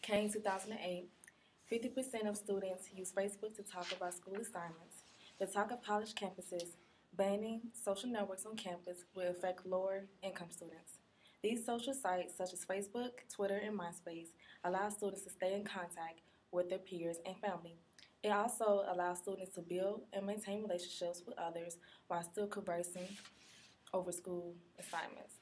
came 2008, 50% of students use Facebook to talk about school assignments. The talk of college campuses, banning social networks on campus will affect lower income students. These social sites, such as Facebook, Twitter, and MySpace, allow students to stay in contact with their peers and family. It also allows students to build and maintain relationships with others while still conversing over school assignments.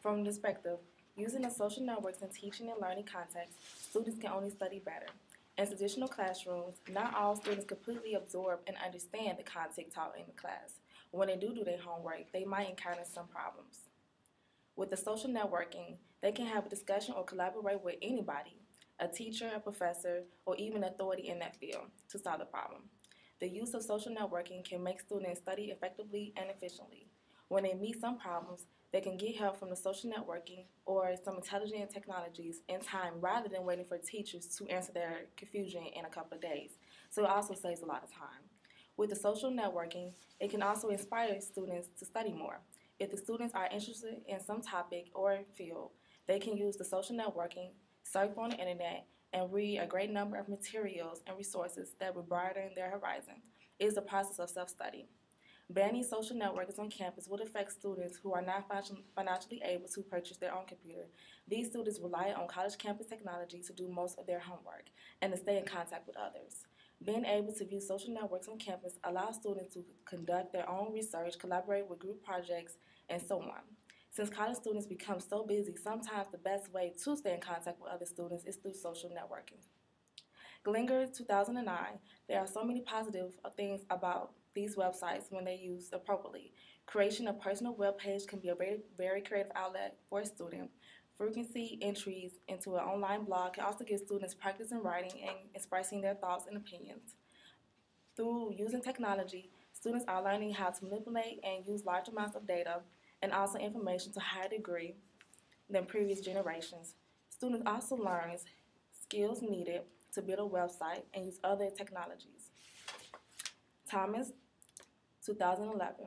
From the perspective, using the social networks in teaching and learning context, students can only study better. In traditional classrooms, not all students completely absorb and understand the content taught in the class. When they do their homework, they might encounter some problems. With the social networking, they can have a discussion or collaborate with anybody, a teacher, a professor, or even authority in that field to solve the problem. The use of social networking can make students study effectively and efficiently. When they meet some problems, they can get help from the social networking or some intelligent technologies in time rather than waiting for teachers to answer their confusion in a couple of days. So it also saves a lot of time. With the social networking, it can also inspire students to study more. If the students are interested in some topic or field, they can use the social networking, surf on the internet, and read a great number of materials and resources that will broaden their horizon. It is a process of self-study. Banning social networks on campus would affect students who are not financially able to purchase their own computer. These students rely on college campus technology to do most of their homework and to stay in contact with others. Being able to view social networks on campus allows students to conduct their own research, collaborate with group projects, and so on. Since college students become so busy, sometimes the best way to stay in contact with other students is through social networking. Glinger 2009, there are so many positive things about these websites when they used appropriately. Creation of personal web page can be a very creative outlet for a student. Frequency entries into an online blog can also give students practice in writing and expressing their thoughts and opinions. Through using technology, students are learning how to manipulate and use large amounts of data and also information to a higher degree than previous generations. Students also learn skills needed to build a website and use other technologies. Thomas, 2011.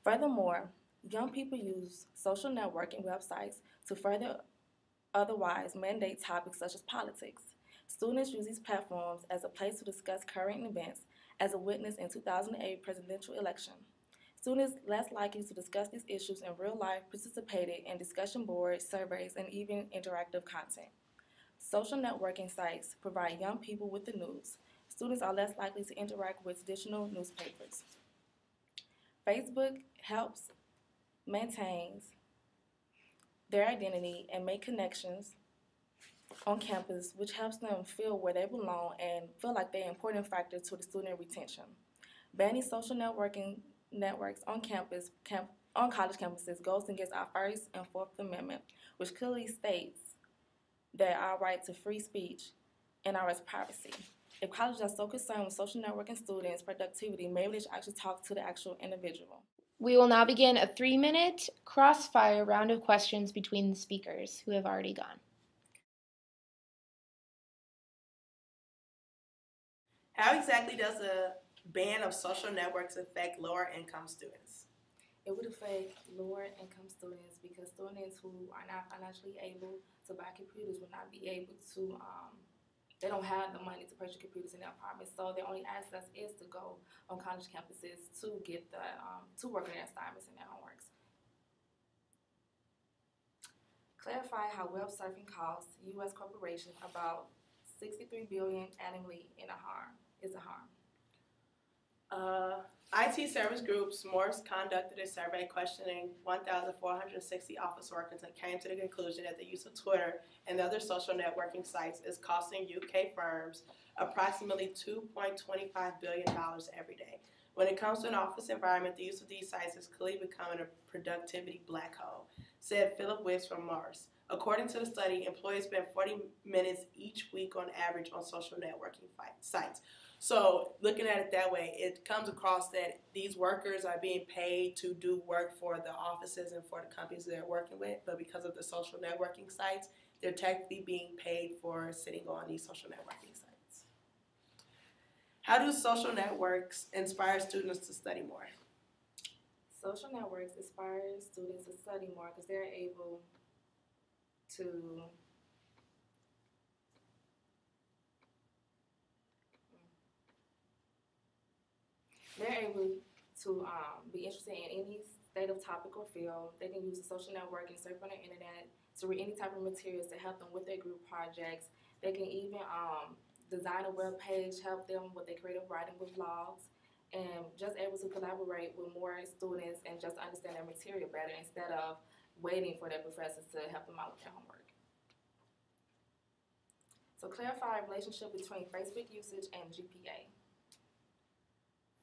Furthermore, young people use social networking websites to further otherwise mandate topics such as politics. Students use these platforms as a place to discuss current events, as a witness in 2008 presidential election. Students less likely to discuss these issues in real life participated in discussion boards, surveys, and even interactive content. Social networking sites provide young people with the news. Students are less likely to interact with traditional newspapers. Facebook helps maintains their identity and make connections on campus, which helps them feel where they belong and feel like they're an important factor to the student retention. Banning social networking networks on on college campuses goes against our First and Fourth Amendment, which clearly states that our right to free speech and our right to privacy. If colleges are so concerned with social networking students' productivity, maybe they should actually talk to the actual individual. We will now begin a 3-minute crossfire round of questions between the speakers who have already gone. How exactly does a ban of social networks affect lower income students? It would affect lower income students because students who are not financially able to buy computers will not be able to, they don't have the money to purchase computers in their apartments, so their only access is to go on college campuses to get to work on their assignments and their homeworks. Clarify how web surfing costs U.S. corporations about $63 billion annually is a harm. IT service groups Morse conducted a survey questioning 1,460 office workers and came to the conclusion that the use of Twitter and other social networking sites is costing UK firms approximately $2.25 billion every day. When it comes to an office environment, the use of these sites is clearly becoming a productivity black hole, said Philip Wicks from Morse. According to the study, employees spend 40 minutes each week on average on social networking sites. So looking at it that way, it comes across that these workers are being paid to do work for the offices and for the companies they're working with, but because of the social networking sites, they're technically being paid for sitting on these social networking sites. How do social networks inspire students to study more? Social networks inspire students to study more because they're able to they're able to be interested in any state of topic or field. They can use the social networking, surf on the internet to read any type of materials to help them with their group projects. They can even design a web page, help them with their creative writing with vlogs, and just able to collaborate with more students and just understand their material better instead of waiting for their professors to help them out with their homework. So clarify a relationship between Facebook usage and GPA.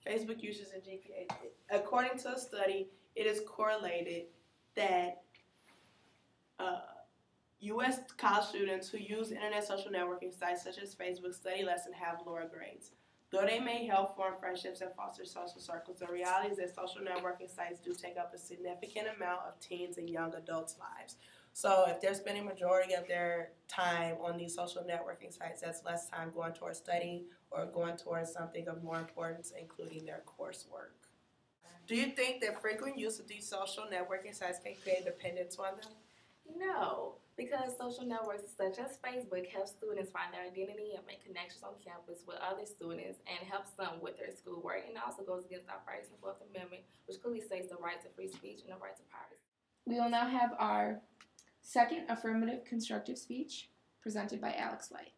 Facebook users and GPA. According to a study, it is correlated that U.S. college students who use internet social networking sites such as Facebook study less and have lower grades. Though they may help form friendships and foster social circles, the reality is that social networking sites do take up a significant amount of teens and young adults' lives. So if they're spending majority of their time on these social networking sites, that's less time going towards studying or going towards something of more importance, including their coursework. Do you think that frequent use of these social networking sites can create dependence on them? No, because social networks such as Facebook help students find their identity and make connections on campus with other students and helps them with their schoolwork, and also goes against our First and Fourth Amendment, which clearly states the right to free speech and the right to privacy. We will now have our second affirmative constructive speech presented by Alex White.